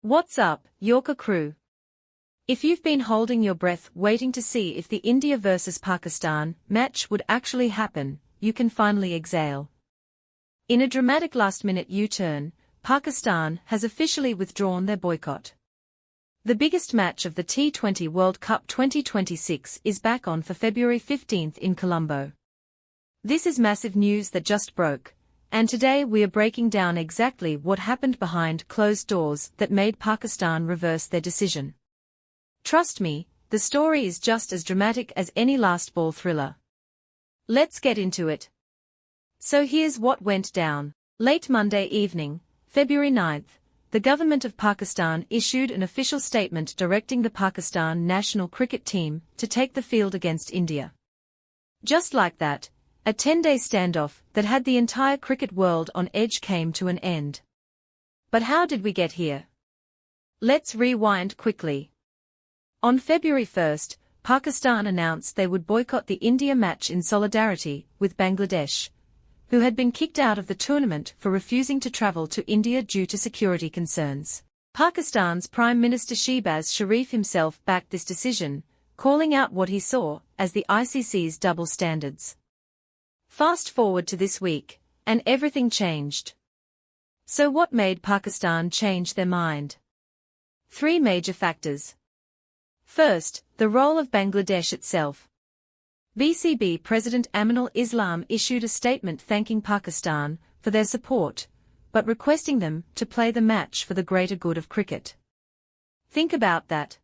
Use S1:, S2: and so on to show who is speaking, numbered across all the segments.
S1: What's up, Yorker crew? If you've been holding your breath waiting to see if the India vs Pakistan match would actually happen, you can finally exhale. In a dramatic last-minute U-turn, Pakistan has officially withdrawn their boycott. The biggest match of the T20 World Cup 2026 is back on for February 15 in Colombo. This is massive news that just broke, and today we are breaking down exactly what happened behind closed doors that made Pakistan reverse their decision. Trust me, the story is just as dramatic as any last ball thriller. Let's get into it. So here's what went down. Late Monday evening, February 9th, the government of Pakistan issued an official statement directing the Pakistan national cricket team to take the field against India. Just like that, a 10-day standoff that had the entire cricket world on edge came to an end. But how did we get here? Let's rewind quickly. On February 1st, Pakistan announced they would boycott the India match in solidarity with Bangladesh, who had been kicked out of the tournament for refusing to travel to India due to security concerns. Pakistan's Prime Minister Shehbaz Sharif himself backed this decision, calling out what he saw as the ICC's double standards. Fast forward to this week, and everything changed. So what made Pakistan change their mind? Three major factors. First, the role of Bangladesh itself. BCB President Aminul Islam issued a statement thanking Pakistan for their support, but requesting them to play the match for the greater good of cricket. Think about that.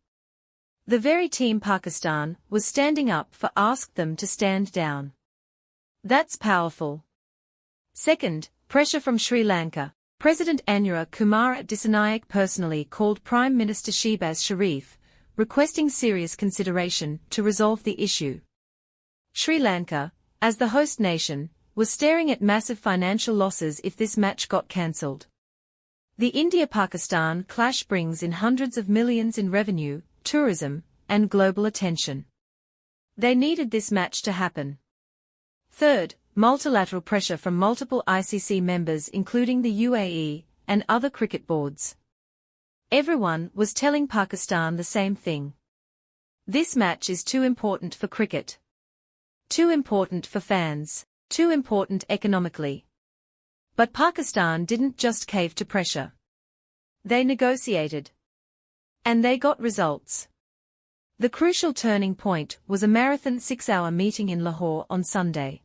S1: The very team Pakistan was standing up for asked them to stand down. That's powerful. Second, pressure from Sri Lanka. President Anura Kumara Disanayak personally called Prime Minister Shehbaz Sharif, requesting serious consideration to resolve the issue. Sri Lanka, as the host nation, was staring at massive financial losses if this match got cancelled. The India-Pakistan clash brings in hundreds of millions in revenue, tourism, and global attention. They needed this match to happen. Third, multilateral pressure from multiple ICC members including the UAE and other cricket boards. Everyone was telling Pakistan the same thing. This match is too important for cricket. Too important for fans. Too important economically. But Pakistan didn't just cave to pressure. They negotiated. And they got results. The crucial turning point was a marathon 6-hour meeting in Lahore on Sunday.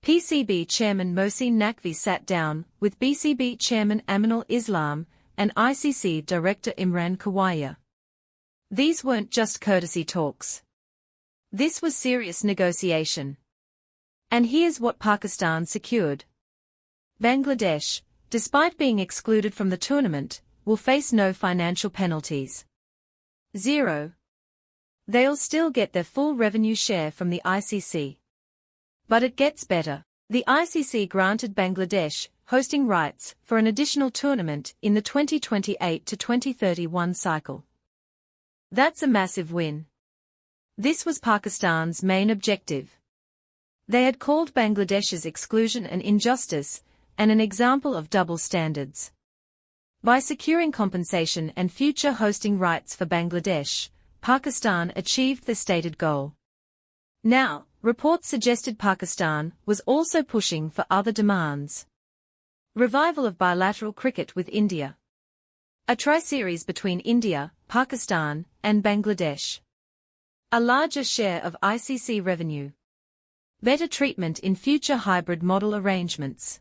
S1: PCB Chairman Mohsin Naqvi sat down with BCB Chairman Aminul Islam and ICC Director Imran Kawaya. These weren't just courtesy talks. This was serious negotiation. And here's what Pakistan secured. Bangladesh, despite being excluded from the tournament, will face no financial penalties. 0. They'll still get their full revenue share from the ICC. But it gets better. The ICC granted Bangladesh hosting rights for an additional tournament in the 2028 to 2031 cycle. That's a massive win. This was Pakistan's main objective. They had called Bangladesh's exclusion an injustice and an example of double standards. By securing compensation and future hosting rights for Bangladesh, Pakistan achieved the stated goal. Now, reports suggested Pakistan was also pushing for other demands. Revival of bilateral cricket with India. A tri-series between India, Pakistan, and Bangladesh. A larger share of ICC revenue. Better treatment in future hybrid model arrangements.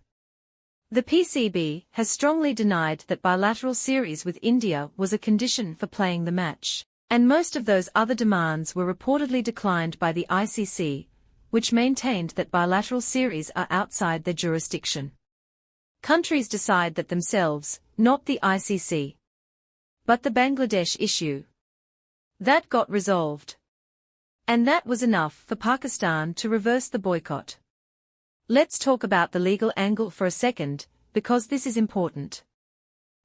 S1: The PCB has strongly denied that bilateral series with India was a condition for playing the match, and most of those other demands were reportedly declined by the ICC, which maintained that bilateral series are outside their jurisdiction. Countries decide that themselves, not the ICC. But the Bangladesh issue. That got resolved. And that was enough for Pakistan to reverse the boycott. Let's talk about the legal angle for a second, because this is important.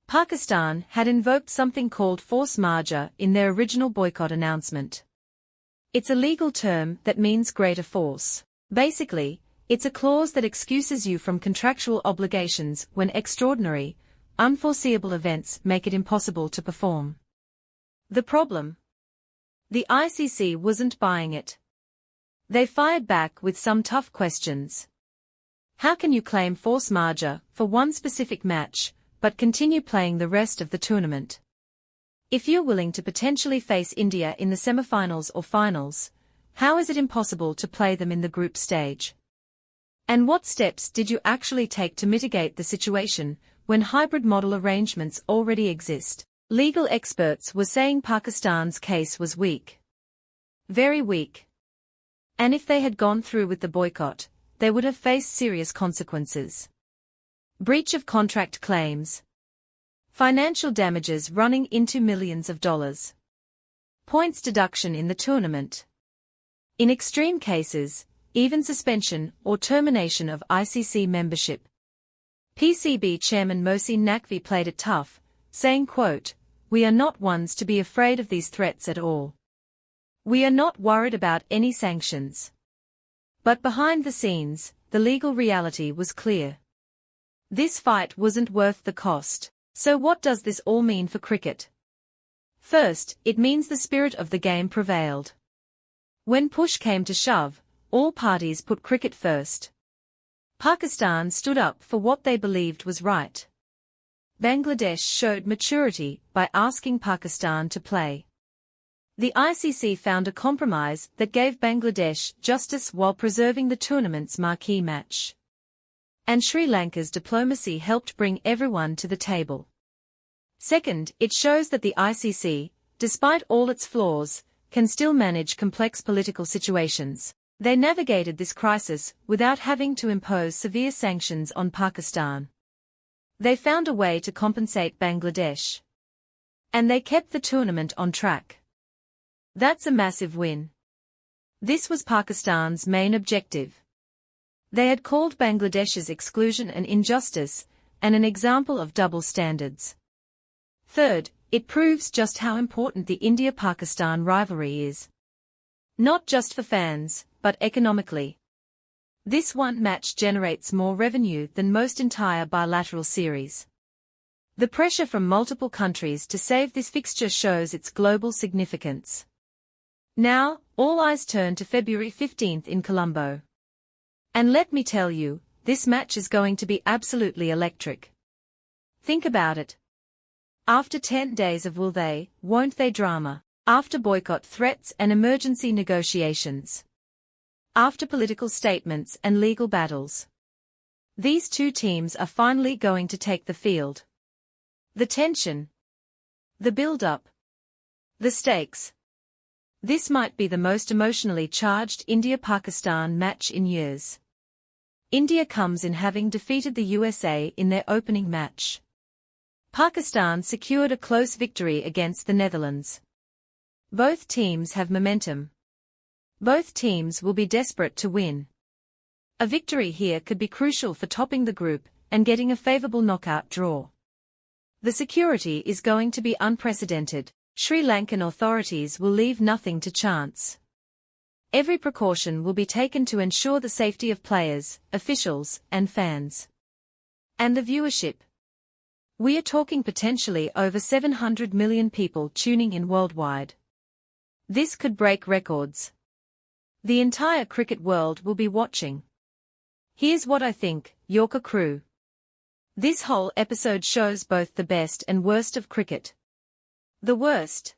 S1: Pakistan had invoked something called force majeure in their original boycott announcement. It's a legal term that means greater force. Basically, it's a clause that excuses you from contractual obligations when extraordinary, unforeseeable events make it impossible to perform. The problem? The ICC wasn't buying it. They fired back with some tough questions. How can you claim force majeure for one specific match, but continue playing the rest of the tournament? If you're willing to potentially face India in the semifinals or finals, how is it impossible to play them in the group stage? And what steps did you actually take to mitigate the situation when hybrid model arrangements already exist? Legal experts were saying Pakistan's case was weak. Very weak. And if they had gone through with the boycott, they would have faced serious consequences. Breach of contract claims. Financial damages running into millions of dollars. Points deduction in the tournament. In extreme cases, even suspension or termination of ICC membership. PCB chairman Mohsin Naqvi played it tough, saying, quote, "We are not ones to be afraid of these threats at all. We are not worried about any sanctions." But behind the scenes, the legal reality was clear. This fight wasn't worth the cost. So what does this all mean for cricket? First, it means the spirit of the game prevailed. When push came to shove, all parties put cricket first. Pakistan stood up for what they believed was right. Bangladesh showed maturity by asking Pakistan to play. The ICC found a compromise that gave Bangladesh justice while preserving the tournament's marquee match. And Sri Lanka's diplomacy helped bring everyone to the table. Second, it shows that the ICC, despite all its flaws, can still manage complex political situations. They navigated this crisis without having to impose severe sanctions on Pakistan. They found a way to compensate Bangladesh. And they kept the tournament on track. That's a massive win. This was Pakistan's main objective. They had called Bangladesh's exclusion an injustice and an example of double standards. Third, it proves just how important the India-Pakistan rivalry is. Not just for fans, but economically. This one match generates more revenue than most entire bilateral series. The pressure from multiple countries to save this fixture shows its global significance. Now, all eyes turn to February 15th in Colombo. And let me tell you, this match is going to be absolutely electric. Think about it. After 10 days of will they, won't they drama, after boycott threats and emergency negotiations, after political statements and legal battles, these two teams are finally going to take the field. The tension, the build-up, the stakes. This might be the most emotionally charged India-Pakistan match in years. India comes in having defeated the USA in their opening match. Pakistan secured a close victory against the Netherlands. Both teams have momentum. Both teams will be desperate to win. A victory here could be crucial for topping the group and getting a favorable knockout draw. The security is going to be unprecedented. Sri Lankan authorities will leave nothing to chance. Every precaution will be taken to ensure the safety of players, officials, and fans. And the viewership. We are talking potentially over 700 million people tuning in worldwide. This could break records. The entire cricket world will be watching. Here's what I think, Yorker crew. This whole episode shows both the best and worst of cricket. The worst.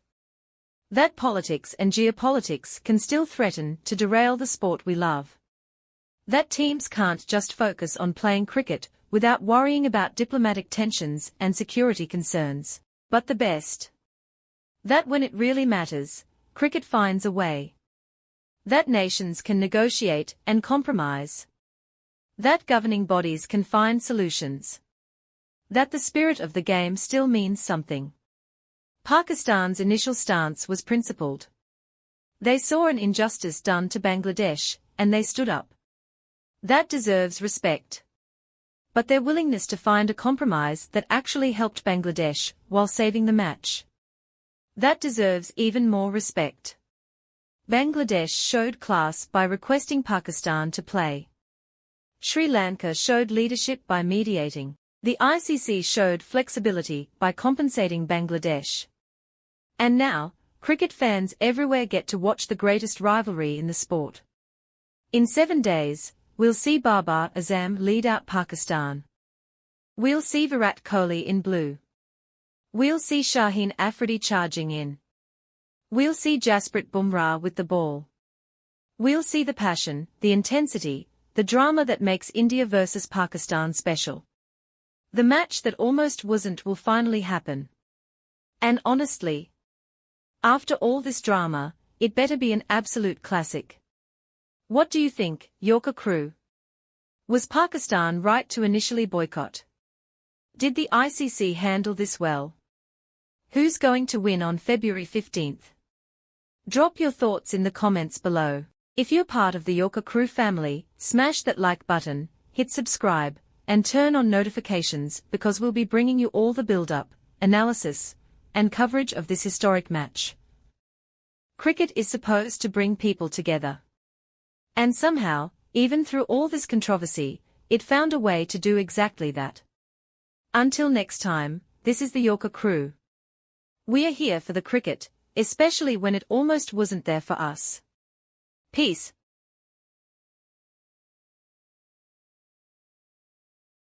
S1: That politics and geopolitics can still threaten to derail the sport we love. That teams can't just focus on playing cricket without worrying about diplomatic tensions and security concerns. But the best. That when it really matters, cricket finds a way. That nations can negotiate and compromise. That governing bodies can find solutions. That the spirit of the game still means something. Pakistan's initial stance was principled. They saw an injustice done to Bangladesh, and they stood up. That deserves respect. But their willingness to find a compromise that actually helped Bangladesh while saving the match. That deserves even more respect. Bangladesh showed class by requesting Pakistan to play. Sri Lanka showed leadership by mediating. The ICC showed flexibility by compensating Bangladesh. And now, cricket fans everywhere get to watch the greatest rivalry in the sport. In 7 days, we'll see Babar Azam lead out Pakistan. We'll see Virat Kohli in blue. We'll see Shaheen Afridi charging in. We'll see Jasprit Bumrah with the ball. We'll see the passion, the intensity, the drama that makes India versus Pakistan special. The match that almost wasn't will finally happen. And honestly, after all this drama, it better be an absolute classic. What do you think, Yorker crew? Was Pakistan right to initially boycott? Did the ICC handle this well? Who's going to win on February 15th? Drop your thoughts in the comments below. If you're part of the Yorker crew family, smash that like button, hit subscribe, and turn on notifications because we'll be bringing you all the build-up, analysis, and coverage of this historic match. Cricket is supposed to bring people together. And somehow, even through all this controversy, it found a way to do exactly that. Until next time, this is the Yorker crew. We are here for the cricket, especially when it almost wasn't there for us. Peace.